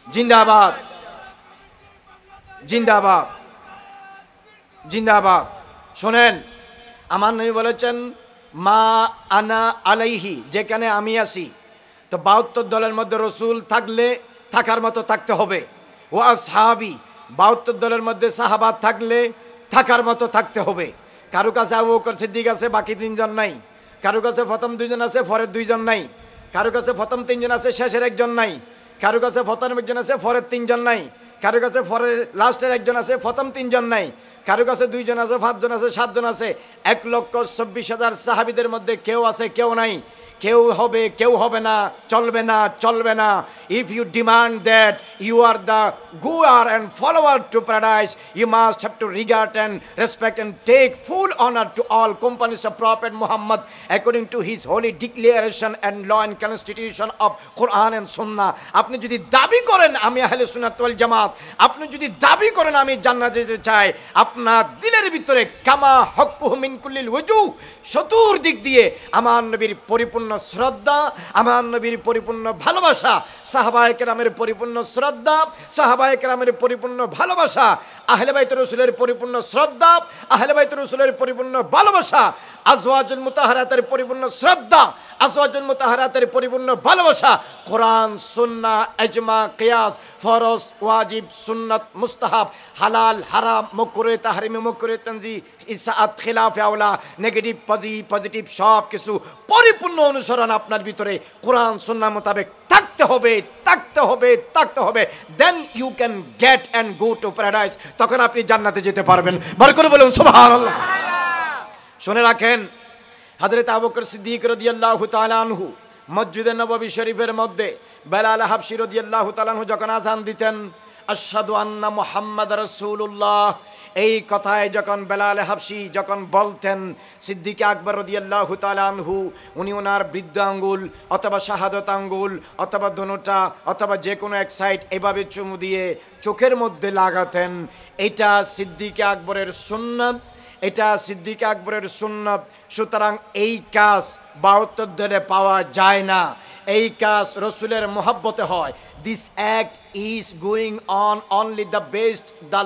জিন্দাবাদ, জিন্দাবাদ, জিন্দাবাদ। শোনেন, আমার নবী বলেছেন মা আনা আলাইহি, যেখানে আমি আছি। তো ৭২ দলের মধ্যে রসুল থাকলে থাকার মতো থাকতে হবে। ও আসহাবি, ৭২ দলের মধ্যে সাহাবা থাকলে থাকার মতো থাকতে হবে। কারো কাছে আবু বকর সিদ্দিক আছে, বাকি 3 জন নাই। কারো কাছে প্রথম 2 জন আছে, পরের 2 জন নাই। কারো কাছে প্রথম 3 জন আছে, শেষের 1 জন নাই। কারো কাছে প্রথম 1 জন আছে, পরের 3 জন নাই। কারো কাছে পরের লাস্টের 1 জন আছে, প্রথম 3 জন নাই। কারো কাছে 2 জন আছে, 5 জন আছে, 7 জন আছে। 1,24,000 সাহাবীদের মধ্যে কেউ আছে, কেউ নাই। কেউ হবে, কেউ হবে না, চলবে না, চলবে না। If you demand that you are the goer and follower to paradise, you must have to regard and respect and take full honour to all companies of prophet Muhammad according to his holy declaration and law and constitution of Quran and Sunnah. আপনি যদি দাবি করেন আমি আহলে সুন্নাত ওয়াল জামাত, আপনি যদি দাবি করেন আমি জান্নাতে যেতে চাই, আপনার দিলের ভিতরে কামা হক্কুহু মিন কুল্লিল ওয়াজুহ, চতুর্দিক দিয়ে আমার নবীর পরিপূর্ণ শ্রদ্ধা, আমার নবীর পরিপূর্ণ ভালোবাসা, সাহাবায়ে কেরামের পরিপূর্ণ শ্রদ্ধা, সাহাবায়ে কেরামের পরিপূর্ণ ভালোবাসা, আহলে বাইত রাসূলের পরিপূর্ণ শ্রদ্ধা, আহলে বাইত রাসূলের পরিপূর্ণ ভালোবাসা, আজওয়াজুল মুতাহহারাতের পরিপূর্ণ শ্রদ্ধা, আজওয়াজুল মুতাহহারাতের পরিপূর্ণ ভালোবাসা, কোরআন সুন্নাহ ইজমা কিয়াস ফরজ ওয়াজিব সুন্নাত মুস্তাহাব হালাল হারাম মাকরুহ তাহরিম মাকরুহ তানজি ইসাআত খিলাফ আওলা নেগেটিভ পজিটিভ সব কিছু পরিপূর্ণ অনুসরণ আপনার ভিতরে কোরআন সুন্নাহ মোতাবেক থাকতে হবে, থাকতে হবে, থাকতে হবে। Then you can get and go to paradise, তখন আপনি জান্নাতে যেতে পারবেন। বার করে বলুন সুবহানাল্লাহ। শুনে রাখেন, হযরত আবু বকর সিদ্দিক রাদিয়াল্লাহু তাআলা আনহু মসজিদে নববী শরীফের মধ্যে বেলাল হাবশী রাদিয়াল্লাহু তাআলা আনহু যখন আযান দিতেন আশহাদু আন্না মুহাম্মাদ রাসূলুল্লাহ, এই কথায় যখন বেলাল হাবশী যখন বলতেন, সিদ্দিক আকবর রাদিয়াল্লাহু তাআলা আনহু উনি ওনার বৃদ্ধ আঙ্গুল অথবা শাহাদত আঙ্গুল অথবা দোনোটা অথবা যে কোনো এক সাইড এভাবে চুমু দিয়ে চোখের মধ্যে লাগাতেন। এটা সিদ্দিক আকবরের সুন্নাত, এটা সিদ্দিক আকবরের সুন্নাত। সুতরাং এই কাজ ৭২ দলে পাওয়া যায় না, এই কাজ রসুলের মহব্বতে হয়। This act is going on only the based the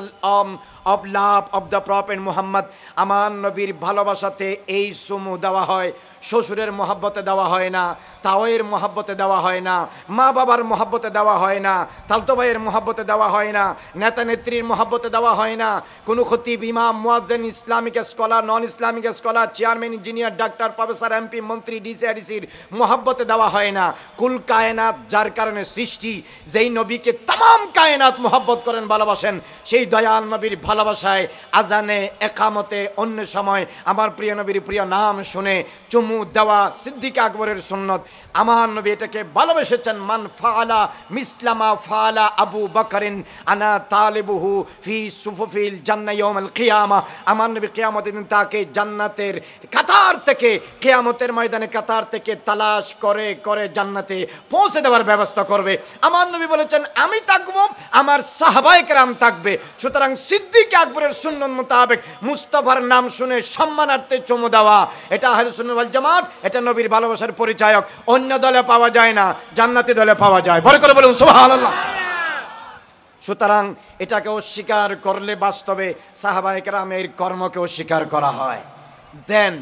of love of the prophet Muhammad। আমার নবীর ভালোবাসাতে এই চুমু দেওয়া হয়, শ্বশুরের মহব্বতে দেওয়া হয় না, তাওয়ের মহব্বতে দেওয়া হয় না, মা বাবার মহব্বতে দেওয়া হয় না, তালতো ভাইয়ের মহব্বতে দেওয়া হয় না, নেতা নেত্রীর মহব্বতে দেওয়া হয় না, কোনো খতিব ইমাম মুয়াজ্জিন Islamic scholar non Islamic scholar chairman engineer ডাক্তার প্রফেসর এমপি মন্ত্রী ডিসিআরডিসির মহব্বতে দেওয়া হয় না। কুল কায়নাত যার কারণে সৃষ্টি, যেই নবীকে তাম কায়নাত মহব্বত করেন ভালোবাসেন, সেই দয়াল নবীর ভালোবাসায় আজানে একামতে অন্য সময় আমার প্রিয় নবীর প্রিয় নাম শুনে চুমু দেওয়া সিদ্দিক আকবরের সুন্নত। আমার নবী এটাকে ভালোবেসেছেন। মান ফাআলা মিসলামা ফাআলা আবু বকরিন আনা তালিবুহু ফি সুফুফিল জান্নাহ ইয়াউমাল কিয়ামা। আমার নবী কিয়ামতের দিন তাকে জান্নাতের কাতার থেকে, কিয়ামতের ময়দানে কাতার থেকে তালাশ করে করে জান্নাতে পৌঁছে দেওয়ার ব্যবস্থা করবে। আমার নবী বলেছেন আমি থাকবো, আমার সাহাবায়ে কেরাম থাকবে। সুতরাং সিদ্দিক আকবরের সুন্নত মোতাবেক মুস্তাফার নাম শুনে সম্মানার্থে চুমু দেওয়া, এটা আহলে সুন্নাত ওয়াল জামাত, এটা নবীর ভালোবাসার পরিচায়ক। অন্য দলে পাওয়া যায় না, জান্নাতি দলে পাওয়া যায়। বড় করে বলুন সুবহানাল্লাহ। সুতরাং এটাকে অস্বীকার করলে বাস্তবে সাহাবায়ে কেরামের কর্মকে অস্বীকার করা হয়। দেন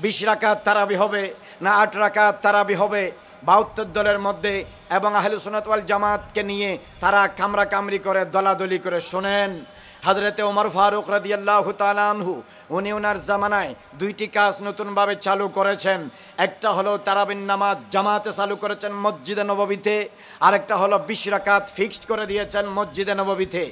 20 রাকাত তারাবি হবে না 8 রাকাত তারাবি হবে ৭২ দলের মধ্যে, এবং আহলে সুন্নাত ওয়াল জামাতকে নিয়ে তারা কামরা কামরি করে দলাদলি করে। শোনেন, হযরতে ওমর ফারুক রাদিয়াল্লাহু তাআলা আনহু উনি ওনার জামানায় 2টি কাজ নতুনভাবে চালু করেছেন। একটা হলো তারাবির নামাজ জামাতে চালু করেছেন মসজিদে নববীতে, আরেকটা হলো 20 রাকাত ফিক্সড করে দিয়েছেন মসজিদে নববীতে।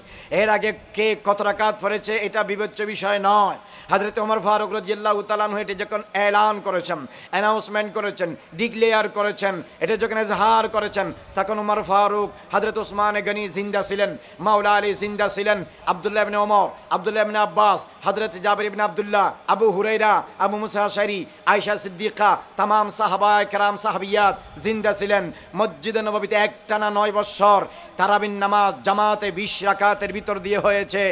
এর আগে কে কত রাকাত পড়েছে এটা বিবেচ্য বিষয় নয়। হযরতে ওমর ফারুক রাদিয়াল্লাহু তাআলা আনহু এটা যখন এলান করেছেন, অ্যানাউন্সমেন্ট করেছেন, ডিক্লেয়ার করেছেন, এটা যখন এজহার করেছেন, তখন ওমর ফারুক, হযরত ওসমান গনি জিন্দা ছিলেন, মাওলা আলী জিন্দা ছিলেন, আব্দুল্লাহ ইবনে ওমর, আব্দুল্লাহ ইবনে আব্বাস, হযরত জাবির ইবনে আব্দুল্লাহ, আবু হুরায়রা, আবু মুসা আশআরী, আয়েশা সিদ্দিকা, तमाम সাহাবায়ে কেরাম সাহাবিয়াত জিন্দা ছিলেন। মসজিদে নববীতে একটানা 9 বছর তারাবির নামাজ জামাতে 20 রাকাতের ভিতর দিয়ে হয়েছে।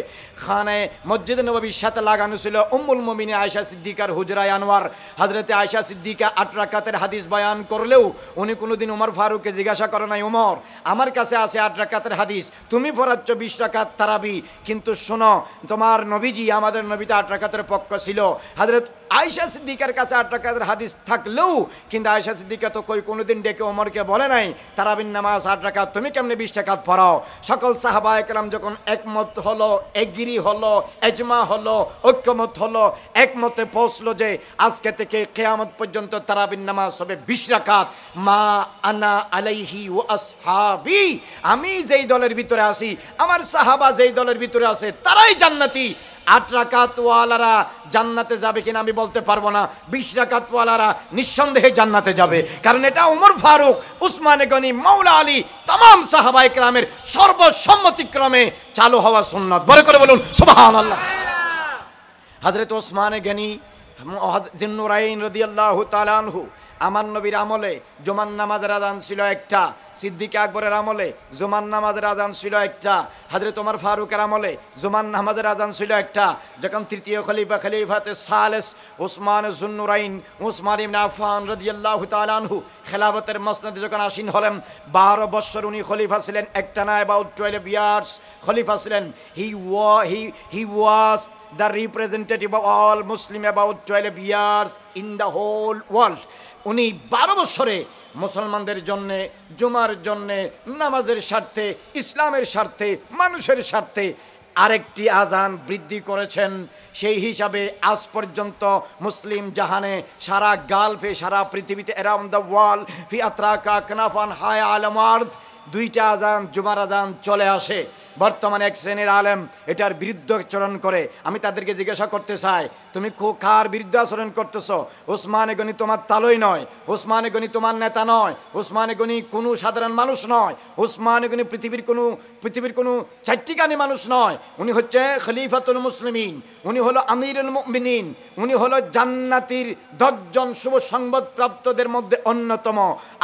খানে মসজিদে নববীর সাথে লাগানো ছিল উম্মুল মুমিনিন আয়েশা সিদ্দিকার হুজরায়ে আনোয়ার। হযরতে আয়েশা সিদ্দিকা 8 রাকাতের হাদিস বয়ান করলেও উনি কোনোদিন ওমর ফারুককে জিজ্ঞাসা করো নাই ওমর, আমার কাছে আছে 8 রাকাতের হাদিস, তুমি পড়াচ্ছ 20 রাকাত তারাবি। কিন্তু শোনো, তোমার নবীজি, আমাদের নবীতে 8 রাকাতের পক্ষ ছিল। হযরত আয়েশা সিদ্দিকার কাছে 8 রাকাতের হাদিস থাকলেও কিন্তু আয়েশা সিদ্দিকা তো কোনোদিন ডেকে ওমরকে বলে নাই তারাবির নামাজ 8 রাকাত, তুমি কেমনে 20 রাকাত পড়াও? সকল সাহাবায়ে কেরাম যখন একমত হলো, এগ্রি হলো, এজমা হলো, ঐক্যমত হলো, একমতে পৌঁছলো যে আজকে থেকে কিয়ামত পর্যন্ত তারাবির নামাজ হবে 20 রাকাত। মা আনা আলাইহি ওয়া আসহাবি, আমি যেই দলের ভিতরে আছি, আমার সাহাবা যেই দলের ভিতরে আছে, তারাই জান্নাতি। 8 রাকাত ওয়ালারা জান্নাতে যাবে কিনা আমি বলতে পারবো না, 20 রাকাত ওয়ালারা নিঃসন্দেহে জান্নাতে যাবে, কারণ এটা ওমর ফারুক, উসমানে গনি, মাওলা আলী, तमाम সাহাবায়ে কেরামের সর্বসম্মতিক্রমে চালু হওয়া সুন্নাত। বড় করে বলুন সুবহানাল্লাহ। হযরত ওসমানে গনি জিন্নুরাইন রাদিয়াল্লাহু তাআলা আনহু, আমার নবীর আমলে জুমার নামাজের আযান ছিল একটা, সিদ্দিক আকবরের আমলে জুমার নামাজের আযান ছিল একটা, হযরত ওমর ফারুকের আমলে জুমার নামাজের আযান ছিল একটা। যখন তৃতীয় খলিফা খলিফাতে সালেস ওসমান জুন্নুরাইন ওসমান ইবনে আফফান রাদিয়াল্লাহু তাআলা আনহু খেলাফতের মসনদে যখন আসীন হলেন, 12 বছর উনি খলিফা ছিলেন, একটা না, অ্যাবাউট 12 ইয়ার্স খলিফা ছিলেন। হি ওয়াজ the representative of all Muslim about 12 years in the whole world. উনি 12 বছরে মুসলমানদের জন্য, জুমার জন্য, নামাজের স্বার্থে, ইসলামের স্বার্থে, মানুষের স্বার্থে আরেকটি আজান বৃদ্ধি করেছেন। সেই হিসাবে আজ পর্যন্ত মুসলিম জাহানে, সারা গালফে, সারা পৃথিবীতে, অ্যারাউন্ড দ্য ওয়ার্ল্ড, ফি আত্রাকা কানাফান হায় আলম আরদ, 2টা আজান, জুমার আজান চলে আসে। বর্তমানে এক শ্রেণীর আলেম এটার বিরুদ্ধ আচরণ করে। আমি তাদেরকে জিজ্ঞাসা করতে চাই, তুমি কার বিরুদ্ধে আচরণ করতেছো? ওসমানে গনি তোমার তালই নয়, ওসমানে গনি তোমার নেতা নয়, ওসমানে গনি কোনো সাধারণ মানুষ নয়, ওসমানে গনি পৃথিবীর কোনো চারটিখানি মানুষ নয়। উনি হচ্ছে খলিফাতুল মুসলিমিন, উনি হলো আমিরুল মুমিনিন, উনি হলো জান্নাতির 10 জন শুভ সংবাদ প্রাপ্তদের মধ্যে অন্যতম।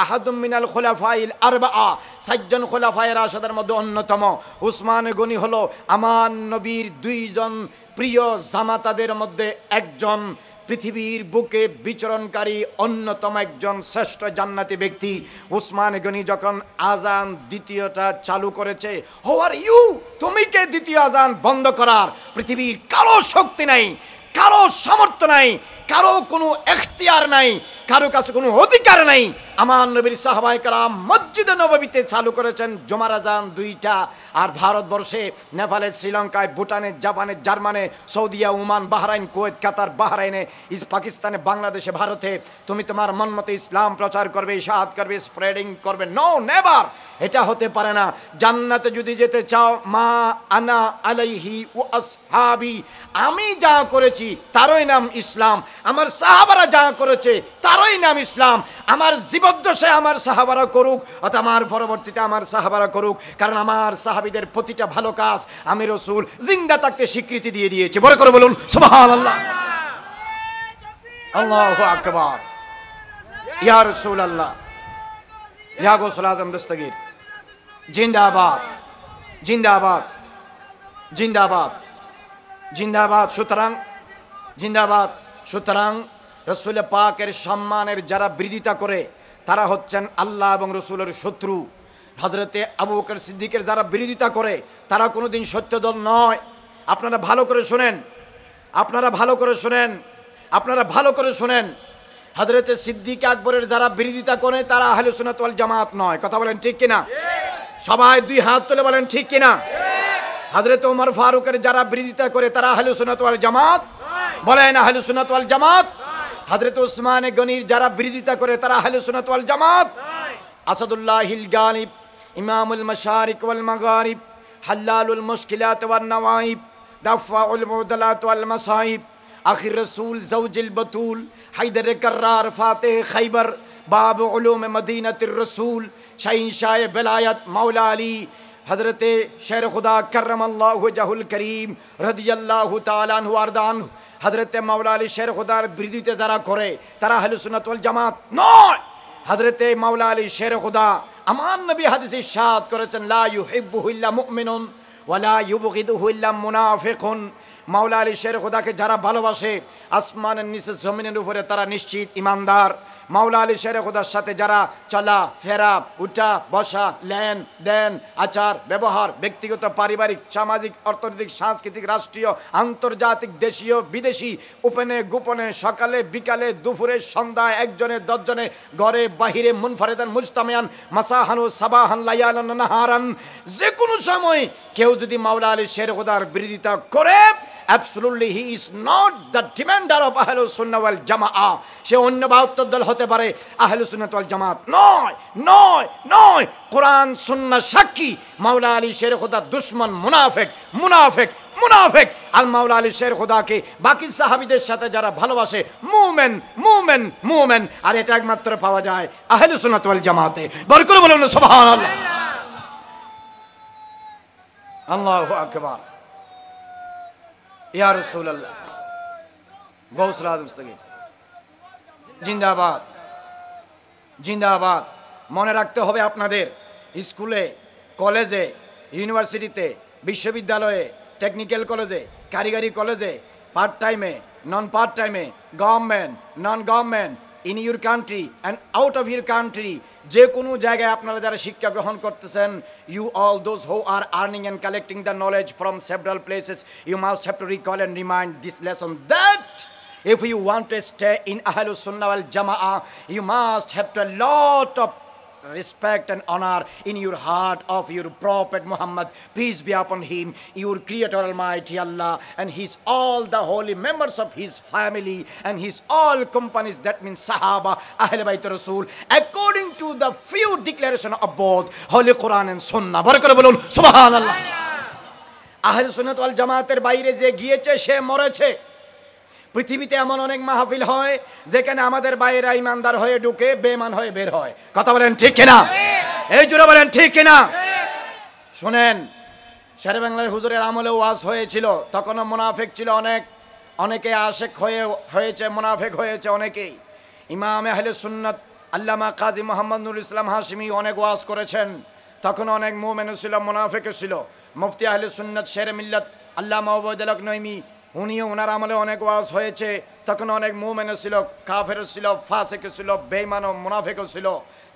আহাদুম মিনাল খুলাফাইল আরবাআ, 4 জন খোলাফায়ে রাশিদের মধ্যে অন্যতম। ওসমান গনি হলো আমার নবীর 2 জন প্রিয় জামাতাদের মধ্যে একজন, পৃথিবীর বুকে বিচরণকারী অন্যতম একজন শ্রেষ্ঠ জান্নাতি ব্যক্তি। ওসমান গনি যখন আজান দ্বিতীয়টা চালু করেছে, হু আর ইউ, তুমি কে দ্বিতীয় আজান বন্ধ করার? পৃথিবীর কারো শক্তি নাই, কারো সামর্থ্য নাই, কারো কোনো এখতিয়ার নাই, কারো কাছে কোনো অধিকার নাই। আমার নবীর সাহাবায়ে কেরাম মসজিদে নববীতে চালু করেছেন জুমার আজান 2টা। আর ভারতবর্ষে, নেপালে, শ্রীলঙ্কায়, ভুটানে, জাপানে, জার্মানে, সৌদিয়া, ওমান, বাহরাইন, কুয়েত, কাতার, বাহরাইনে, পাকিস্তানে, বাংলাদেশে, ভারতে তুমি তোমার মন মতো ইসলাম প্রচার করবে, ইশাআত করবে, স্প্রেডিং করবে। নো, নেভার, এটা হতে পারে না। জান্নাতে যদি যেতে চাও, মা আনা আলাইহি ওয়া আসহাবি, আমি যা করেছি তারই নাম ইসলাম, আমার সাহাবারা যা করেছে তারই নাম ইসলাম। আমার জীবদ্দশায় আমার সাহাবারা করুক, অথবা আমার পরবর্তীতে আমার সাহাবারা করুক, কারণ আমার সাহাবীদের প্রতিটা ভালো কাজ আমি রাসূল জিন্দা থাকতে স্বীকৃতি দিয়ে দিয়েছি। বড় করে বলুন সুবহানাল্লাহ, আল্লাহু আকবার, ইয়া রাসূলুল্লাহ, ইয়া গৌসুল আযম দস্তগীর, জিন্দাবাদ, জিন্দাবাদ, জিন্দাবাদ, জিন্দাবাদ। সুতরাং রসুল পাকের সম্মানের যারা বিরোধিতা করে তারা হচ্ছেন আল্লাহ এবং রসুলের শত্রু। হযরতে আবু বকর সিদ্দিকের যারা বিরোধিতা করে তারা কোনোদিন সত্য দল নয়। আপনারা ভালো করে শোনেন, আপনারা ভালো করে শোনেন। হযরতে সিদ্দিক আকবরের যারা বিরোধিতা করে তারা আহলে সুন্নাত ওয়াল জামাত নয়। কথা বলেন ঠিক কিনা? সবাই 2 হাত তুলে বলেন ঠিক কিনা? হযরতে ওমর ফারুকের যারা বিরোধিতা করে তারা আহলে সুন্নাত ওয়াল জামাত, বলেন আহলে সুন্নাত ওয়াল জামাত। হযরত ওসমান গনির যারা বিরোধিতা করে তারা আহলে সুন্নাত ওয়াল জামাত। আসাদুল্লাহিল গালিব, ইমামুল মাশারিক ওয়াল মাগারিব, হাল্লালুল মুশকিলাত ওয়ান নওয়াইব, দাফাউল মুদালাত ওয়াল মাসাইব, আখির রাসূল জাওজুল বাতুল, হায়দার কাররার, ফাতিহ খাইবার, বাব উলুম মদিনাতির রাসূল, শাহিনশাহ বেলায়েত মাওলা আলী, হযরতে শের খুদা কররামাল্লাহু ওয়াজহুল করিম রাদিয়াল্লাহু তাআলা আনহু আরদা আনহু। হযরতে মাওলা আলী শের খুদার বিরোধিতা যারা করে তারা আহলে সুন্নাত ওয়াল জামাত নয়। হযরতে মাওলা আলী শের খুদা, আমার নবী হাদিসে ইরশাদ করেছেন, লা ইউহিব্বুহু ইল্লা মুমিনুন ওয়া লা ইউবগিদুহু ইল্লা মুনাফিকুন। মাওলা আলী শের খোদাকে যারা ভালোবাসে আসমানের নিচে জমিনের উপরে তারা নিশ্চিত ইমানদার। মাওলা আলী শের খোদার সাথে যারা চলা ফেরা উঠা বসা লেন দেন আচার ব্যবহার ব্যক্তিগত পারিবারিক সামাজিক অর্থনৈতিক সাংস্কৃতিক রাষ্ট্রীয় আন্তর্জাতিক দেশীয় বিদেশি উপনে গোপনে সকালে বিকালে দুপুরে সন্ধ্যায় একজনে দশজনে ঘরে বাহিরে মুনফারিদান মুজতামিয়ান মাসাহান ও সাবাহান লায়ালান নাহারান যে কোনো সময় কেউ যদি মাওলা আলী শের খোদার বিরোধিতা করে absolutely he is not the demander of Ahlus Sunnah wal Jama'ah সে অন্য 72 দল হতে পারে আহলুস সুন্নাত ওয়াল জামাত নয় নয় নয় কোরআন সুন্নাহ সাক্ষী মাওলা আলী শের খোদা দুশমন মুনাফিক মুনাফিক মুনাফিক আর মাওলা আলী শের খোদাকে বাকি সাহাবীদের সাথে যারা ভালোবাসে মুমিন মুমিন মুমিন আর এটা একমাত্র পাওয়া যায় আহলুস সুন্নাত ওয়াল জামাতে বরকত বলুন সুবহানাল্লাহ আল্লাহু আকবার ইয়া রাসূলুল্লাহ গৌসুল আযম মুস্তাকিম জিন্দাবাদ জিন্দাবাদ। মনে রাখতে হবে আপনাদের স্কুলে কলেজে ইউনিভার্সিটিতে বিশ্ববিদ্যালয়ে টেকনিক্যাল কলেজে কারিগরি কলেজে পার্ট টাইমে নন পার্ট টাইমে government non government in your country and out of your country যে কোনো জায়গায় আপনারা যারা শিক্ষা গ্রহণ করতেছেন you all those who are earning and collecting the knowledge from several places you must have to recall and remind this lesson that if you want to stay in Ahlus Sunnah wal Jama'ah you must have to a lot of respect and honor in your heart of your Prophet Muhammad, peace be upon him, your Creator Almighty Allah, and his all the holy members of his family and his all companies, that means Sahaba, Ahl Bayt Rasul, according to the few declaration of both Holy Quran and Sunnah. Barakallahu bolun subhanallah. Ahlus Sunnah wal Jamaater বাইরে যে গিয়েছে সে মরেছে। পৃথিবীতে এমন অনেক মাহফিল হয় যেখানে আমাদের বাইরে ইমানদার হয়ে ঢুকে বেঈমান হয়ে বের হয়। কথা বলেন ঠিক কিনা? এই জোরে বলেন ঠিক কিনা? শুনেন, শেরে বাংলায় হুজুরের আমলে ওয়াজ হয়েছিল, তখনও মুনাফিক ছিল অনেক, অনেকে আশেক হয়েছে মুনাফিক হয়েছে অনেকেই। ইমাম আহলে সুন্নাত আল্লামা কাজী মোহাম্মদ নুরুল ইসলাম হাশিমি অনেক ওয়াজ করেছেন, তখন অনেক মুমিনও ছিল মুনাফিকও ছিল। মুফতি আহলে সুন্নাত শেরে মিল্লাত আল্লামা ওবায়দুল হক নঈমি উনিও ওনার আমলে অনেক ওয়াজ হয়েছে, তখন অনেক মুমিনও ছিল, কাফেরও ছিল, ফাসিকও ছিল, বেঈমানও মুনাফিকও ছিল।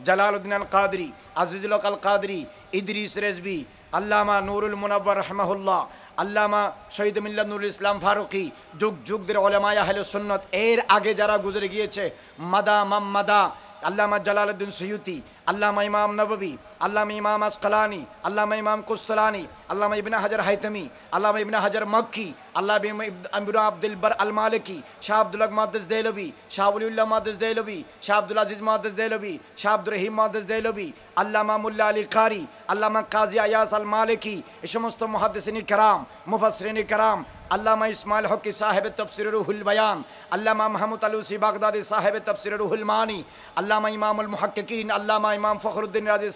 জালালউদ্দিন আল কাদরি, আজিজুল হক আল কাদরি, ইদ্রিস রেজবি, আল্লামা নুরুল মুনাব্বর রাহমাহুল্লাহ, আল্লামা শহীদ মিল্লাত নুরুল ইসলাম ফারুকি, যুগ যুগদের উলামায়ে আহলে সুন্নাত এর আগে যারা গুজরে গিয়েছে, মাদা মাম্মাদা, আল্লামা জালালউদ্দিন সৈয়ুতি, আল্লামা ইমাম নববী, আল্লামা ইমাম আসকালানি, আল্লামা ইমাম কুস্তালানি, আল্লামা ইবনে হাজার হাইতামি, আল্লামা ইবনে হাজার মক্কি, আল্লামা ইবনে আব্দুল বার আল মালিকি, শাহ আব্দুল হক মুহাদ্দিস দেহলভী, শাহ ওলিউল্লাহ মুহাদ্দিস দেহলভী, শাহ আব্দুল আজিজ মুহাদ্দিস দেহলভী, শাহ আব্দুর রহিম মুহাদ্দিস দেহলভী, আল্লামা মুল্লা আলী কারি, আল্লামা কাজী আয়াস আল মালিকি, এই সমস্ত মুহাদ্দিসিন কিরাম, মুফাসসিরিন কিরাম, আল্লামা ইসমাইল হকি সাহেব তাফসীর রুহুল বায়ান, আল্লামা মাহমুদ আলুসি বাগদাদি সাহেব তাফসীর রুহুল মানি, আল্লামা ইমামুল মুহাক্কিকিন, আল্লামা ইমাম ফখরুদ্দিন রাজি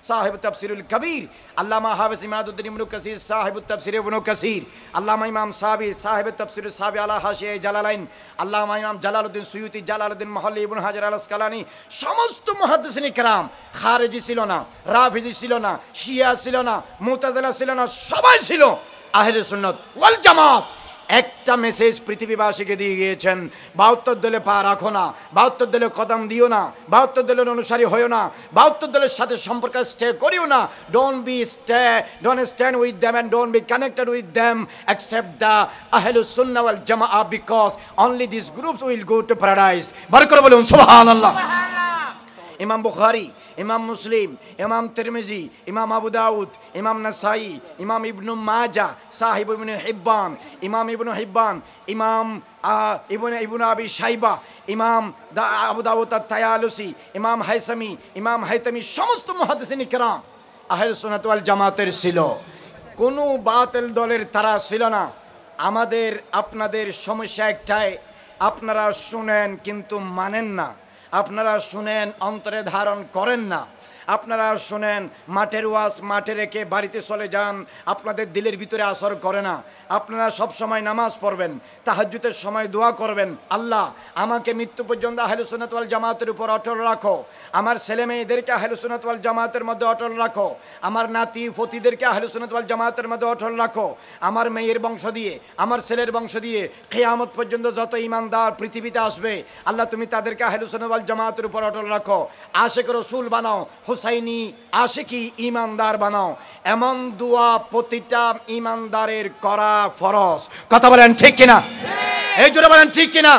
সাহেব তাফসীরুল কবির, আল্লামা হাফিজ ইমাদুদ্দিন ইবনে কাসির সাহেব তাফসীর ইবনে কাসির, আল্লামা ইমাম সাবি সাহেব তাফসীর সাবি আলা হাশিয়া জালালাইন, আল্লামা ইমাম জালালউদ্দিন সুয়ুতি, জালালউদ্দিন মাহল্লি, ইবনে হাজার আল আসকালানি, সমস্ত মুহাদ্দিসিন কিরাম, খারিজি ছিল না, রাফিজি ছিল না, শিয়া ছিল না, মুতাজিলা ছিল না, সবাই ছিল আহলে সুন্নাত ওয়াল জামাত। একটা মেসেজ পৃথিবীবাসীকে দিয়ে গিয়েছেন, 72 দলে পা রাখো না, 72 দলে কদম দিও না, 72 দলের অনুসারী হইও না, 72 দলের সাথে সম্পর্ক স্টে করিও না। Don't stand with them and don't be connected with them except the Ahlus Sunnah wal Jamaah because only this groups will go to paradise. বরকত বলুন সুবহানাল্লাহ। ইমাম বুখারী, ইমাম মুসলিম, ইমাম তিরমিজি, ইমাম আবু দাউদ, ইমাম নাসাই, ইমাম ইবনু মাজাহ, সাহিব ইবনে হিব্বান, ইমাম ইবনু হিব্বান, ইমাম ইবনে আবি শাইবা, ইমাম আবু দাউদ আত-তায়ালুসি, ইমাম হাইসামি, ইমাম হাইতামি, সমস্ত মুহাদ্দিসিন কিরাম আহলুস সুন্নাত ওয়াল জামাতের ছিল, কোনো বাতিল দলের তারা ছিল না। আমাদের আপনাদের সমস্যা একটাই, আপনারা শুনেন কিন্তু মানেন না, আপনারা শুনেন অন্তরে ধারণ করেন না, আপনারা শোনেন, মাঠের ওয়াজ মাঠে রেখে বাড়িতে চলে যান, আপনাদের দিলের ভিতরে আসর করে না। আপনারা সব সময় নামাজ পড়বেন, তাহাজ্জুদের সময় দোয়া করবেন, আল্লাহ আমাকে মৃত্যু পর্যন্ত আহলে সুন্নাত ওয়াল জামাতের উপর অটল রাখো, আমার ছেলে মেয়েদেরকে আহলে সুন্নাত ওয়াল জামাতের মধ্যে অটল রাখো, আমার নাতি ফতিদেরকে আহলে সুন্নাত ওয়াল জামাতের মধ্যে অটল রাখো, আমার মেয়ের বংশ দিয়ে আমার ছেলের বংশ দিয়ে কিয়ামত পর্যন্ত যত ঈমানদার পৃথিবীতে আসবে আল্লাহ তুমি তাদেরকে আহলে সুন্নাত ওয়াল জামাতের উপর অটল রাখো, আশিক রাসূল বানাও, হুসাইনি আশিকি ঈমানদার বানাও। এমন দোয়া প্রতিটা ঈমানদারের করা ফরজ। কথা বলেন ঠিক কিনা? এই জোরে বলেন ঠিক কিনা?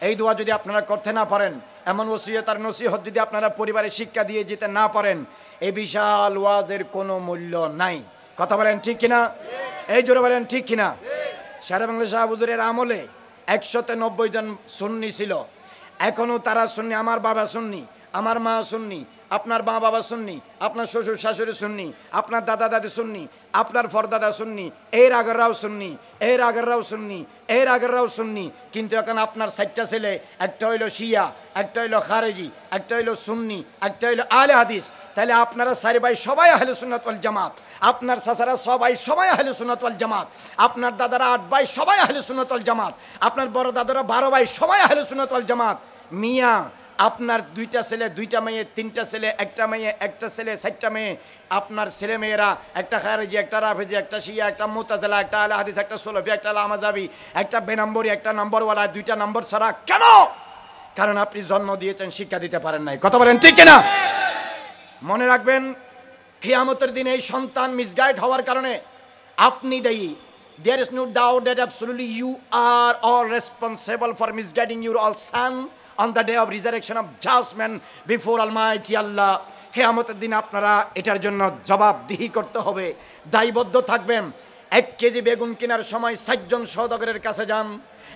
এই দোয়া যদি আপনারা করতে না পারেন, এমন ওসিয়ত আর নসিহত যদি আপনারা পরিবারে শিক্ষা দিয়ে যেতে না পারেন, এই বিশাল ওয়াজের কোনো মূল্য নাই। কথা বলেন ঠিক কিনা? এই জোরে বলেন ঠিক কিনা? সারা বাংলা শাহ হুজুরের আমলে 190 জন সুন্নি ছিল, এখনো তারা সুন্নি। আমার বাবা সুন্নি, আমার মা সুন্নি, আপনার মা বাবা সুন্নি, আপনার শ্বশুর শাশুড়ি সুন্নি, আপনার দাদা দাদি সুন্নি, আপনার ফরদাদা সুন্নি, এর আগেররাও সুন্নি, এর আগেররাও সুন্নি, এর আগেররাও সুন্নি। কিন্তু এখন আপনার 4টা ছেলে, একটা হইলো শিয়া, একটা হইলো খারেজি, একটা হইলো সুন্নি, একটা হইলো আহলে হাদিস। তাহলে আপনারা 4 ভাই সবাই আহলে সুন্নাত ওয়াল জামাত, আপনার চাচারা সবাই আহলে সুন্নাত ওয়াল জামাত, আপনার দাদারা 8 ভাই সবাই আহলে সুন্নাত ওয়াল জামাত, আপনার বড় দাদারা 12 ভাই সবাই আহলে সুন্নাত ওয়াল জামাত। মিয়া আপনার 2টা ছেলে 2টা মেয়ে, 3টা ছেলে 1টা মেয়ে, 1টা ছেলে 4টা মেয়ে, আপনার ছেলে মেয়েরা একটা খারেজি, একটা রাফেজি, একটা শিয়া, একটা মুতাজিলা, একটা আহলে হাদিস, একটা সুলফি, একটা লামাজাবি, একটা বেনম্বরি, একটা নম্বরওয়ালা, 2টা নম্বর ছাড়া। কেন? কারণ আপনি জন্ম দিয়েছেন, শিক্ষা দিতে পারেন নাই। কথা বলেন ঠিক কিনা? মনে রাখবেন, কিয়ামতের দিনে এই সন্তান মিসগাইড হওয়ার কারণে আপনি দায়ী। There is no doubt that absolutely you are all responsible for misguiding your all son on the day of resurrection of judgment before Almighty Allah. কিয়ামতের দিন আপনারা এটার জন্য জবাবদিহি করতে হবে, দায়বদ্ধ থাকবেন। 1 কেজি বেগুন কেনার সময় 4 জন সওদাগরের কাছে যান,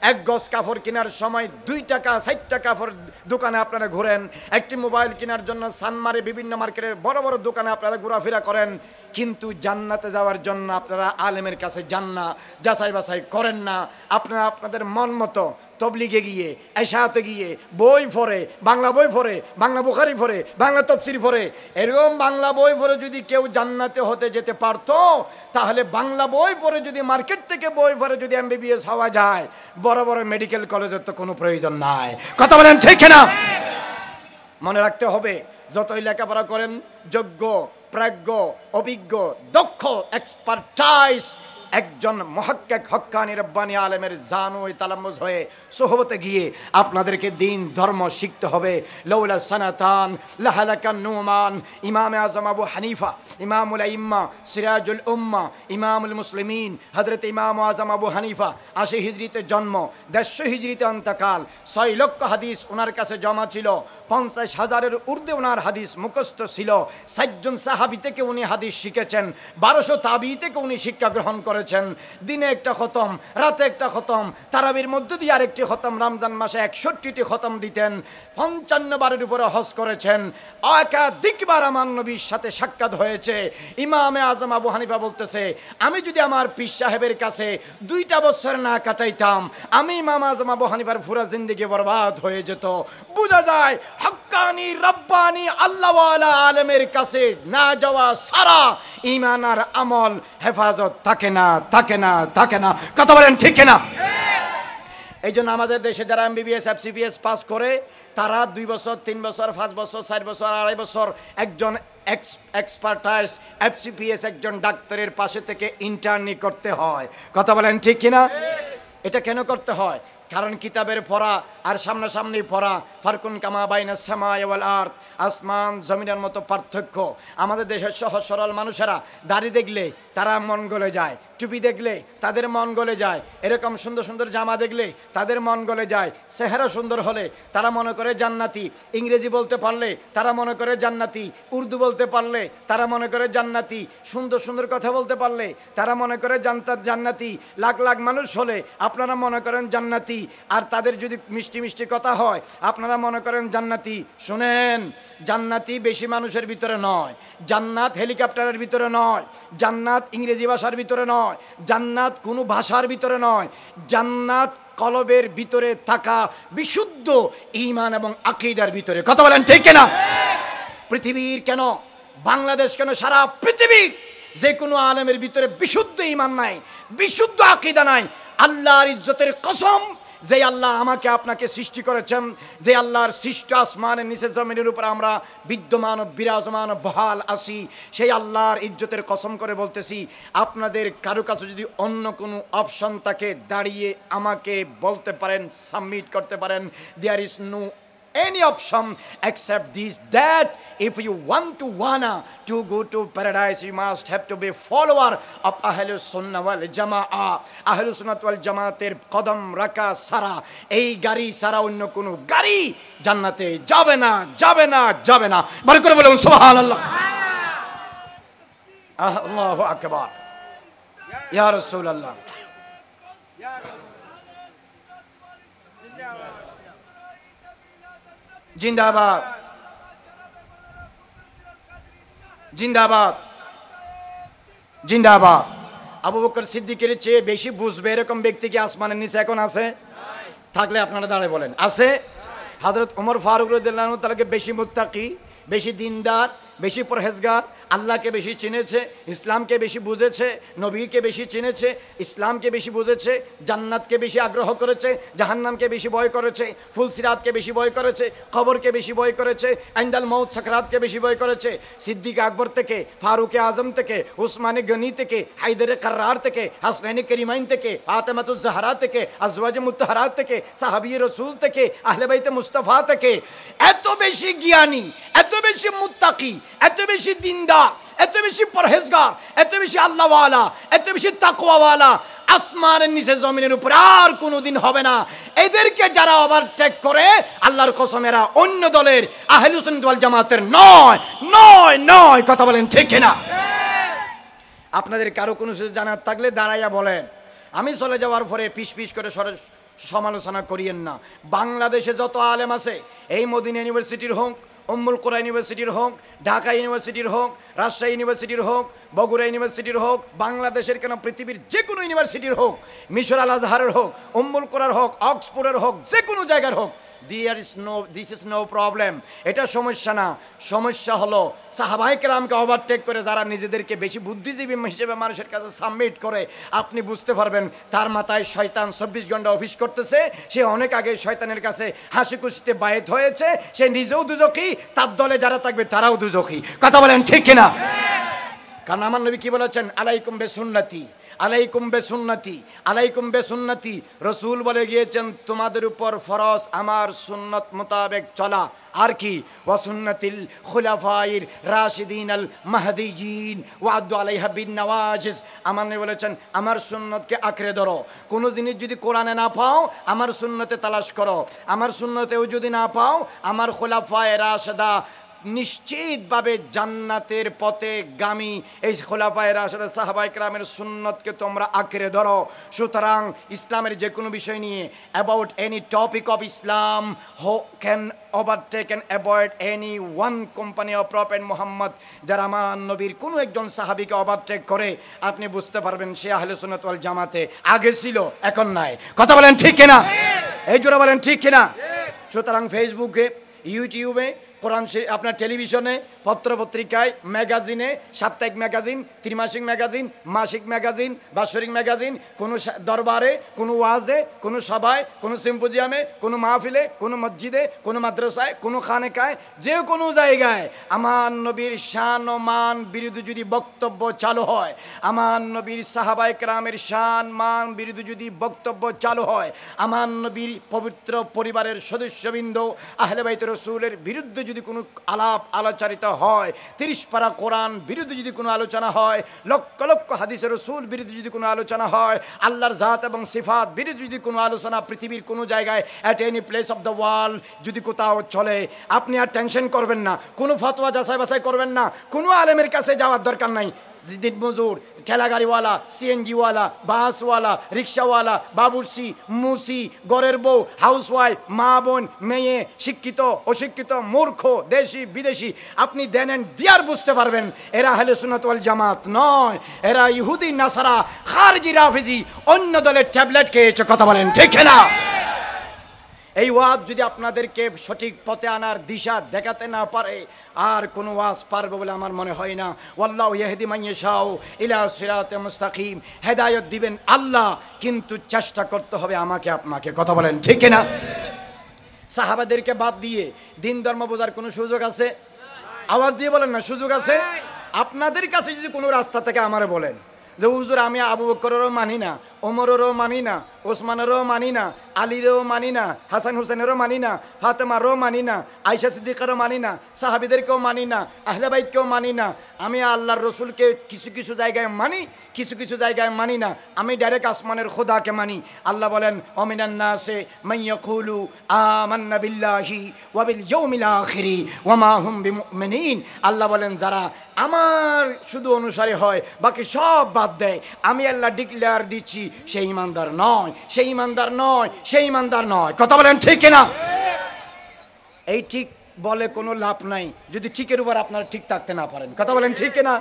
1 গজ কাপড় কেনার সময় 2 টাকা 4 টাকা কাপড় দোকানে আপনারা ঘোরেন, একটি মোবাইল কেনার জন্য সানমারে বিভিন্ন মার্কেটে বড় বড় দোকানে আপনারা ঘোরাফেরা করেন, কিন্তু জান্নাতে যাওয়ার জন্য আপনারা আলেমের কাছে যান না, যাচাই বাছাই করেন না। আপনারা আপনাদের মন মতো তবলিগে গিয়ে, এশাতে গিয়ে বই পড়ে, বাংলা বই পড়ে, বাংলা বুখারি পড়ে, বাংলা তাফসীর পড়ে। এরকম বাংলা বই পড়ে যদি কেউ জান্নাতে হতে যেতে পারতো, তাহলে বাংলা বই পড়ে যদি মার্কেট থেকে বই পড়ে যদি MBBS হওয়া যায়, বড় বড় মেডিকেল কলেজের তো কোনো প্রয়োজন নাই। কথা বলেন ঠিক না? মনে রাখতে হবে, যতই লেখাপড়া করেন, যোগ্য, প্রাজ্ঞ, অভিজ্ঞ, দক্ষ, এক্সপার্টাইজ একজন মুহাক্কিক হক্কানি রব্বানি আলেমের জানু তালাম্মুজ হয়ে সোহবতে গিয়ে আপনাদেরকে দিন ধর্ম শিখতে হবে। লাউলা সানাতান লাহালাকান নুমান। ইমামে আজম আবু হানিফা, ইমামুল আইম্মা, সিরাজুল উম্মা, ইমামুল মুসলিমিন হযরত ইমাম আজম আবু হানিফা 80 হিজরিতে জন্ম, 150 হিজরিতে অন্তকাল। 6 লক্ষ হাদিস ওনার কাছে জমা ছিল, 50,000-এর ঊর্ধ্বে ওনার হাদিস মুখস্থ ছিল। 4 জন সাহাবী থেকে উনি হাদিস শিখেছেন, 1200 তাবী থেকে উনি শিক্ষা গ্রহণ করেছেন। দিনে একটা খতম, রাতে একটা খতম, তারাবির মধ্য দিয়ে আরেকটি খতম, রমজান মাসে 61টি খতম দিতেন, 55 বারের উপরে হজ করেছেন। একাধিকবার আমার নবীর সাথে সাক্ষাৎ হয়েছে। ইমামে আজম আবু হানিফা বলতেছে, আমি যদি আমার পীর সাহেবের কাছে 2টা বছর না কাটাইতাম, আমি ইমাম আজম আবু হানিফার পুরা জিন্দেগি বরবাদ হয়ে যেত। বোঝা যায় হক্কানি রব্বানি আল্লাহওয়ালা আলেমের কাছে না যাওয়া সারা ঈমান আর আমল হেফাজত থাকে না, থাকে না, থাকে না। কথা বলেন ঠিক না? এই জন্য আমাদের দেশে যারা MBBS FCPS পাস করে, তারা 2 বছর 3 বছর 5 বছর 4 বছর 2.5 বছর একজন এক্সপার্টাইজ FCPS একজন ডাক্তারের পাশে থেকে ইন্টার্নি করতে হয়। কথা বলেন ঠিক কিনা? এটা কেন করতে হয়? কারণ কিতাবের পড়া আর সামনাসামনি পড়া, ফারকুন কামা বাইনাস সামাই ওয়াল আরদ, আসমান জমিনের মতো পার্থক্য। আমাদের দেশের সহজ সরল মানুষেরা দাড়ি দেখলে তারা মন গলে যায়, টুপি দেখলে তাদের মন গলে যায়, এরকম সুন্দর সুন্দর জামা দেখলে তাদের মন গলে যায়, চেহারা সুন্দর হলে তারা মনে করে জান্নাতি, ইংরেজি বলতে পারলে তারা মনে করে জান্নাতি, উর্দু বলতে পারলে তারা মনে করে জান্নাতি, সুন্দর সুন্দর কথা বলতে পারলে তারা মনে করে জান্নাতি, লাখ লাখ মানুষ হলে আপনারা মনে করেন জান্নাতি, আর তাদের যদি মিষ্টি মিষ্টি কথা হয় আপনারা মনে করেন জান্নাতি। শুনেন, জান্নাতি বেশি মানুষের ভিতরে নয়, জান্নাত হেলিকপ্টারের ভিতরে নয়, জান্নাত ইংরেজি ভাষার ভিতরে নয়, জান্নাত কোনো ভাষার ভিতরে নয়, জান্নাত কলবের ভিতরে থাকা বিশুদ্ধ ঈমান এবং আকীদার ভিতরে। কথা বলেন ঠিক কিনা? পৃথিবীর কেন, বাংলাদেশ কেন, সারা পৃথিবীর যে কোনো আলেমের ভিতরে বিশুদ্ধ ঈমান নাই, বিশুদ্ধ আকীদা নাই। আল্লাহর ইজ্জতের কসম, যে আল্লাহ আমাকে আপনাকে সৃষ্টি করেছেন, যে আল্লাহর সৃষ্ট আসমানের নিচে জমিনের উপর আমরা বিদ্যমান বিরাজমান বহাল আছি, সেই আল্লাহর ইজ্জতের কসম করে বলতেছি, আপনাদের কারো কাছে যদি অন্য কোনো অপশন থাকে, দাঁড়িয়ে আমাকে বলতে পারেন, সাবমিট করতে পারেন, there is no any option except this, that if you want to go to paradise, you must have to be follower of Ahlus Sunnah wal Jama'ah. Ahlus Sunnah wal Jama'ater কদম রাখা সারা, এই গাড়ি সারা অন্য কোনো গাড়ি জান্নাতে যাবে না, যাবে না, যাবে না। বড় করে বলুন সুবহানাল্লাহ, আল্লাহু আকবার, ইয়া রাসূলুল্লাহ। জিন্দাবাদ, জিন্দাবাদ, জিন্দাবাদ। আবু বকর সিদ্দিকের চেয়ে বেশি বুঝবে এরকম ব্যক্তি কি আসমানের নিচে এখন আছে? থাকলে আপনারা দাঁড়িয়ে বলেন আছে। হযরত ওমর ফারুক রাদিয়াল্লাহু আনহু তাকে বেশি মুত্তাকি, বেশি দিনদার, বেশি পরহেজগার, আল্লাহকে বেশি চিনেছে, ইসলামকে বেশি বুঝেছে, নবীকে বেশি চিনেছে, ইসলামকে বেশি বুঝেছে, জান্নাতকে বেশি আগ্রহ করেছে, জাহান্নামকে বেশি ভয় করেছে, ফুলসিরাতকে বেশি ভয় করেছে, কবরকে বেশি ভয় করেছে, আইন্দাল মউত সাকরাতকে বেশি ভয় করেছে। সিদ্দিক আকবর থেকে, ফারুকে আজম থেকে, উসমানে গনি থেকে, হায়দারে কাররার থেকে, হাসনাইনে করিমাইন থেকে, ফাতেমাতুজ জাহরা থেকে, আজওয়াজে মুত্তাহারাত থেকে, সাহাবী রাসূল থেকে, আহলে বাইতে মুস্তাফা থেকে, এত বেশি জ্ঞানী, এত বেশি মুত্তাকি, এত বেশি দিনদার, এত বেশি পরহেজগার, এত বেশি আল্লাহওয়ালা, এত বেশি তাকওয়াওয়ালা আসমানের নিচে জমিনের উপর আর কোনোদিন হবে না। এদেরকে যারা ওভারটেক করে, আল্লাহর কসম এরা অন্য দলের আহলুস সুন্নাত ওয়াল জামাতের নয়, নয়, নয়। কথা বলেন ঠিক কিনা? আপনাদের কারো কোনো কিছু জানার থাকলে দাঁড়াইয়া বলেন, আমি চলে যাওয়ার পরে পিস পিস করে সমালোচনা করিয়েন না। বাংলাদেশে যত আলেম আছে, এই মদিনা ইউনিভার্সিটির হোক, উম্মুল কুরা ইউনিভার্সিটির হোক, ঢাকা ইউনিভার্সিটির হোক, রাজশাহী ইউনিভার্সিটির হোক, বগুড়া ইউনিভার্সিটির হোক, বাংলাদেশের কেন পৃথিবীর যে কোনো ইউনিভার্সিটির হোক, মিশর আল আজহারের হোক, উম্মুল কুরার হোক, অক্সফোর্ডের হোক, যে কোনো জায়গার হোক, দিস ইজ নো প্রবলেম। এটা সমস্যা না। সমস্যা হলো সাহাবায়ে কেরামকে ওভারটেক করে যারা নিজেদেরকে বেশি বুদ্ধিজীবী হিসেবে মানুষের কাছে সাবমিট করে, আপনি বুঝতে পারবেন তার মাথায় শয়তান 24 ঘন্টা অফিস করতেছে। সে অনেক আগে শয়তানের কাছে হাসি খুশিতে বায়েত হয়েছে। সে নিজেও দুজখী, তার দলে যারা থাকবে তারাও দুজখী। কথা বলেন ঠিক কিনা? কারণ আমার নবী কি বলেছেন? আলাইকুম বেসুন্নতি, আলাইকুম বেসুন্নতি, আলাইকুম বেসুন্নতি। রসুল বলে গিয়েছেন তোমাদের উপর ফরজ আমার সুন্নত মোতাবেক চলা। আর কি? ওয়াসুন্নাতিল খুলাফাইর রাশিদিন আল মাহদিয়িন ওয়াদু আলাইহা বিন নওয়াজিজ। আমার নবী বলেছেন আমার সুন্নতকে আঁকড়ে ধরো। কোনো জিনিস যদি কোরআনে না পাও, আমার সুন্নতে তালাশ করো। আমার সুন্নতেও যদি না পাও, আমার খুলাফায়ে রাশিদা নিশ্চিতভাবে জান্নাতের পথে গামী এই খোলাফায়ে রাশিদা সাহাবায়ে কেরামের সুন্নতকে তোমরা আঁকড়ে ধরো। সুতরাং ইসলামের যে কোনো বিষয় নিয়ে, about any topic of Islam, হো can overtake and avoid any one company of prophet Muhammad, যারা আমার নবীর কোনো একজন সাহাবীকে ওভারটেক করে, আপনি বুঝতে পারবেন সে আহলে সুন্নাত ওয়াল জামাতে আগে ছিল, এখন নাই। কথা বলেন ঠিক কিনা? এই জোরে বলেন ঠিক কিনা? সুতরাং ফেসবুকে, ইউটিউবে, কোরআন আপনার টেলিভিশনে, পত্রপত্রিকায়, ম্যাগাজিনে, সাপ্তাহিক ম্যাগাজিন, ত্রিমাসিক ম্যাগাজিন, মাসিক ম্যাগাজিন, বাৎসরিক ম্যাগাজিন, কোনো দরবারে, কোনো ওয়াজে, কোনো সভায়, কোনো সিম্পোজিয়ামে, কোনো মাহফিলে, কোনো মসজিদে, কোনো মাদ্রাসায়, কোনো খানেকায়, যে কোনো জায়গায় আমার নবীর শান ও মান বিরুদ্ধে যদি বক্তব্য চালু হয়, আমার নবীর সাহাবায়ে কেরামের শান মান বিরুদ্ধে যদি বক্তব্য চালু হয়, আমার নবীর পবিত্র পরিবারের সদস্যবৃন্দ আহলে বাইত রাসূলের বিরুদ্ধে যদি কোনো আলাপ আলোচনা হয়, 30 পারা কোরআন বিরুদ্ধে যদি কোনো আলোচনা হয়, লক্ষ লক্ষ হাদিসের রাসূল বিরুদ্ধে যদি কোনো আলোচনা হয়, আল্লাহর জাত এবং সিফাত বিরুদ্ধে যদি কোনো আলোচনা পৃথিবীর কোনো জায়গায় at any place of the world যদি কোথাও চলে, আপনি আর টেনশন করবেন না, কোনো ফতোয়া যাচাই বাছাই করবেন না, কোনো আলেমের কাছে যাওয়ার দরকার নাই। দিন মজুর, ঠেলাগাড়িওয়ালা, সিএনজিওয়ালা, বাসওয়ালা, রিক্সাওয়ালা, বাবুর্চি, মুসি, ঘরের বউ, হাউসওয়াইফ, মা বোন, মেয়ে, শিক্ষিত অশিক্ষিত, মূর্খ, দেশি বিদেশি, আপনি দেন এন্ড দিয়ার বুঝতে পারবেন এরা আহলে সুন্নাত ওয়াল জামাত নয়, এরা ইহুদি, নাসারা, খারজি, রাফিজি, অন্য দলের ট্যাবলেট খেয়েছে। কথা বলেন ঠিক না? এই ওয়াজ যদি আপনাদেরকে সঠিক পথে আনার দিশা দেখাতে না পারে, আর কোনো ওয়াজ পারবে বলে আমার মনে হয় না। ওয়াল্লাহু ইয়াহদি মান ইয়াশাউ ইলা সিরাতিম মুস্তাকিম, হেদায়েত দিবেন আল্লাহ, কিন্তু চেষ্টা করতে হবে আমাকে আপনাকে। কথা বলেন ঠিক না? সাহাবাদেরকে বাদ দিয়ে দিন ধর্ম বোঝার কোনো সুযোগ আছে? আওয়াজ দিয়ে বলেন না, সুযোগ আছে? আপনাদের কাছে যদি কোনো রাস্তা থেকে আমারে বলেন যে হুজুর আমি আবু বকরেরও মানি না, ওমরেরও মানি না, ওসমানেরও মানি না, আলীরও মানি না, হাসান হুসেনেরও মানি না, ফাতেমারও মানি না, আয়েশা সিদ্দিকারও মানি না, সাহাবীদেরকেও মানি না, আহলে বাইতকেও মানি না, আমি আল্লাহর রসুলকে কিছু কিছু জায়গায় মানি, কিছু কিছু জায়গায় মানি না, আমি ডাইরেক্ট আসমানের খোদাকে মানি। আল্লাহ বলেন ওমিনান নাসে মান ইয়াকুলু আমান্না বিল্লাহি ওয়া বিল ইয়াউমিল আখিরি ওয়া মা হুম বিমুমিনিন। আল্লাহ বলেন যারা আমার শুধু অনুসারী হয়, বাকি সব বাদ দেয়, আমি আল্লাহ ডিক্লেয়ার দিচ্ছি সেই ইমানদার নয়, সেই ইমানদার নয়, সেই ইমানদার নয়। কথা বলেন ঠিক কিনা? এই ঠিক বলে কোনো লাভ নাই যদি ঠিকের উপর আপনারা ঠিক থাকতে না পারেন। কথা বলেন ঠিক কিনা?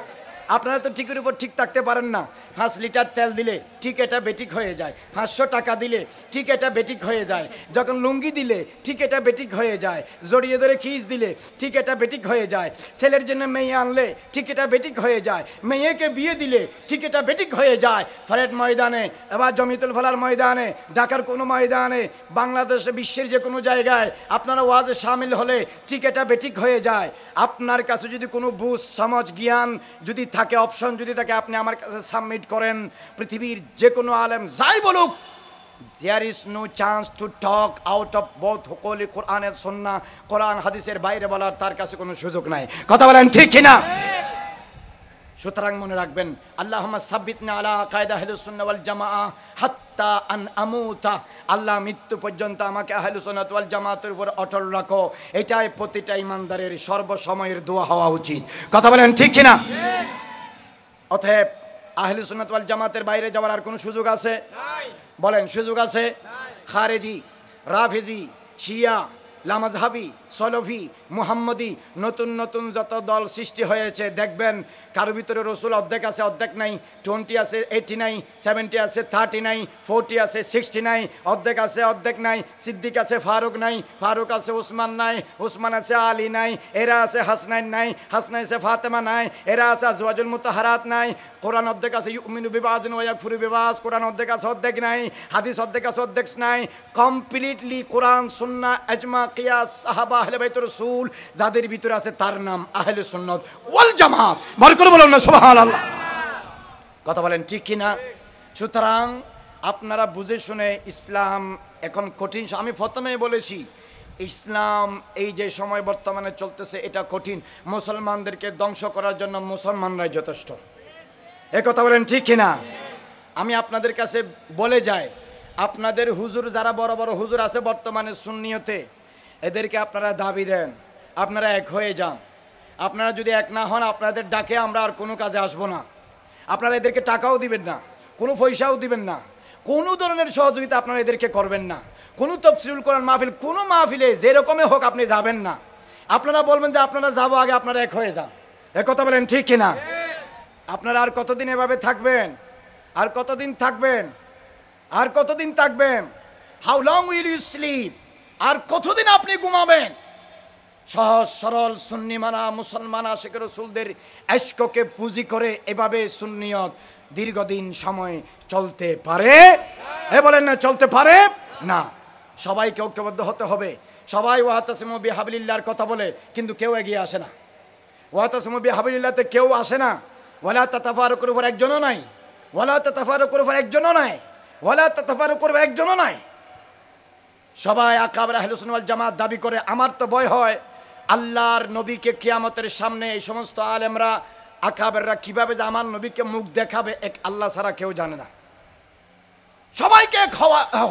আপনারা তো ঠিকের উপর ঠিক থাকতে পারেন না। 5 লিটার তেল দিলে ঠিক এটা বেঠিক হয়ে যায়, 500 টাকা দিলে ঠিক এটা বেঠিক হয়ে যায়, যখন লুঙ্গি দিলে ঠিক এটা বেঠিক হয়ে যায়, জড়িয়ে ধরে খিস দিলে ঠিক এটা বেঠিক হয়ে যায়, ছেলের জন্য মেয়ে আনলে ঠিক এটা বেঠিক হয়ে যায়, মেয়েকে বিয়ে দিলে ঠিক এটা বেঠিক হয়ে যায়। ফরেড ময়দানে, এবার জমিতুল ফলার ময়দানে, ঢাকার কোনো ময়দানে, বাংলাদেশে, বিশ্বের যে কোনো জায়গায় আপনারা ওয়াজে শামিল হলে ঠিক এটা বেঠিক হয়ে যায়। আপনার কাছে যদি কোনো বুঝ সমাজ জ্ঞান যদি থাকে, অপশন যদি থাকে, আপনি আমার কাছে সাবমিট করেন। পৃথিবীর যে কোনো আলেম যাই বলুক, there is no chance to talk out of both holy Quran and Sunnah, কোরআন হাদিসের বাইরে বলার তার কাছে কোনো সুযোগ নাই। কথা বলেন ঠিক কিনা? সুতরাং মনে রাখবেন, আল্লাহুম্মা সাব্বিতনা আলা কায়দা আহলুস সুন্নাহ ওয়াল জামাআহ হাত্তা আন আমুতা। আল্লাহ মৃত্যু পর্যন্ত আমাকে আহলুস সুন্নাহ ওয়াল জামাতের উপর অটল রাখো, এটাই প্রতিটা ইমানদারের সর্বসময়ের দোয়া হওয়া উচিত। কথা বলেন ঠিক কিনা? অতএব আহলুস সুন্নাহ ওয়াল জামাতের বাইরে যাওয়ার আর কোনো সুযোগ আছে? বলেন সুযোগ আছে? খারেজি, রাফিজি, শিয়া, লামাজহাবি, সলফি, মুহাম্মদি, নতুন নতুন যত দল সৃষ্টি হয়েছে দেখবেন কারো ভিতরে রসুল অর্ধেক আছে, অর্ধেক নাই, 20 আছে, 80 নাই, 70 আছে, 30 নাই, 40 আছে, 60 নাই, অর্ধেক আছে, অর্ধেক নাই, সিদ্দিক আছে, ফারুক নাই, ফারুক আছে, উসমান নাই, উসমান আছে, আলী নাই, এরা আছে, হাসনাইন নাই, হাসনাইন আছে, ফাতেমা নাই, এরা আছে, আজওয়াজুল মুতাহারাত নাই, কোরআন অর্ধেক আছে, ইউমিনু বিবাযিন ওয়া ইয়াকফুরু বিবাজ, কোরআন অর্ধেক আছে, অর্ধেক নাই, হাদিস অর্ধেক আছে, অর্ধেক নাই, কমপ্লিটলি কোরআন সুন্নাহ ইজমা কিয়াস সাহাবা আহলে বাইত রাসূল যাদের ভিতরে আছে তার নাম আহলে সুন্নাত ওয়াল জামাত। বল করে বলুন না সুবহানাল্লাহ। কথা বলেন ঠিক কিনা? সুতরাং আপনারা বুঝে শুনে, ইসলাম এখন কঠিন। আমি প্রথমেই বলেছি ইসলাম এই যে সময় বর্তমানে চলতেছে এটা কঠিন। মুসলমানদেরকে ধ্বংস করার জন্য মুসলমানরাই যথেষ্ট। এ কথা বলেন ঠিক কিনা? আমি আপনাদের কাছে বলে যাই, আপনাদের হুজুর যারা বড় বড় হুজুর আছে বর্তমানে সুন্নিয়তে, এদেরকে আপনারা দাবি দেন, আপনারা এক হয়ে যান। আপনারা যদি এক না হন, আপনাদের ডাকে আমরা আর কোনো কাজে আসবো না। আপনারা এদেরকে টাকাও দিবেন না, কোনো পয়সাও দিবেন না, কোনো ধরনের সহযোগিতা আপনারা এদেরকে করবেন না। কোনো তাফসীরুল কোরআন মাহফিল, কোনো মাহফিলে যেরকমই হোক আপনি যাবেন না। আপনারা বলবেন যে আপনারা যাবো, আগে আপনারা এক হয়ে যান। এ কথা বলেন ঠিক কিনা? আপনারা আর কতদিন এভাবে থাকবেন? আর কতদিন থাকবেন? আর কতদিন থাকবেন? How long will you sleep? আর কতদিন আপনি ঘুমাবেন? সহজ সরল সুন্নি মানা মুসলমান আশিক রাসূলদের ইশককে পুঁজি করে এভাবে সুন্নিয়ত দীর্ঘদিন সময় চলতে পারে? এ বলেন না, চলতে পারে না। সবাইকে ঐক্যবদ্ধ হতে হবে। সবাই ওয়াতাসিমু বিহাবলিল্লাহর কথা বলে, কিন্তু কেউ এগিয়ে আসে না। ওয়াতাসিমু বিহাবলিল্লাহতে কেউ আসে না। ওয়ালা তাতাফারাকুর উপর একজনও নাই, ওয়ালা তাতাফারাকুর উপর একজনও নাই, ওয়ালা তাতাফারাকুর উপর একজনও নাই। সবাই আকাবের আহলুস সুন্নাহ ওয়াল জামাত দাবি করে। আমার তো ভয় হয় আল্লাহর নবীকে কিয়ামতের সামনে এই সমস্ত আলেমরা আকাবেররা কিভাবে যে আমার নবীকে মুখ দেখাবে, এক আল্লাহ ছাড়া কেউ জানে না। সবাইকে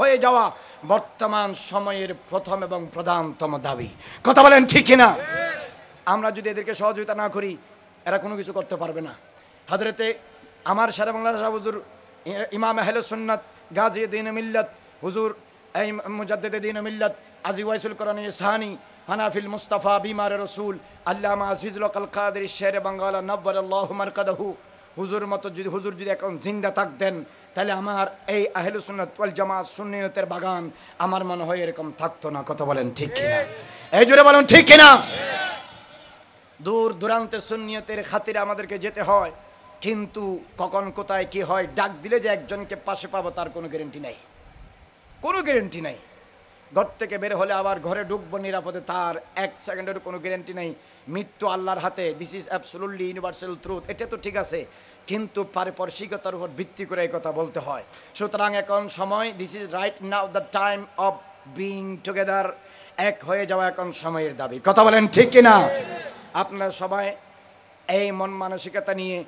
হয়ে যাওয়া বর্তমান সময়ের প্রথম এবং প্রধানতম দাবি। কথা বলেন ঠিক কিনা? আমরা যদি এদেরকে সহযোগিতা না করি, এরা কোনো কিছু করতে পারবে না। হযরতে আমার সারা বাংলাদেশ হুজুর ইমাম আহলুস সুন্নাত গাজী দ্বীন মিল্লাত হুজুর এই মুজাদ্দিদ দ্বীন মিল্লাত আজি ওয়াইসুল কোরআন ইসানি হানাফিল মুস্তাফা বিমার রসুল আল্লামা আজিজুল আল কাদের শের বাঙ্গালা নব্বরাল্লাহু মারকাদাহু হুজুর মতো যদি হুজুর যদি এখন জিন্দা থাকতেন, তাহলে আমার এই আহলুস সুন্নাত ওয়াল জামাত সুন্নিয়তের বাগান আমার মনে হয় এরকম থাকতো না। কথা বলেন ঠিক কিনা? এই জোরে বলেন ঠিক কিনা? দূর দূরান্তে সুন্নিয়তের খাতিরে আমাদেরকে যেতে হয়, কিন্তু কখন কোথায় কি হয়, ডাক দিলে যে একজনকে পাশে পাবো তার কোনো গ্যারেন্টি নাই, কোনো গ্যারেন্টি নাই। ঘর থেকে বের হলে আবার ঘরে ঢুকবো নিরাপদে, তার এক সেকেন্ডের কোনো গ্যারেন্টি নেই। মৃত্যু আল্লাহর হাতে, this is absolutely universal truth. এটা তো ঠিক আছে, কিন্তু পারিপার্শ্বিকতার উপর ভিত্তি করে এই কথা বলতে হয়। সুতরাং এখন সময়, this is right now the time of being together, এক হয়ে যাওয়া এখন সময়ের দাবি। কথা বলেন ঠিক কিনা? আপনারা সবাই এই মন মানসিকতা নিয়ে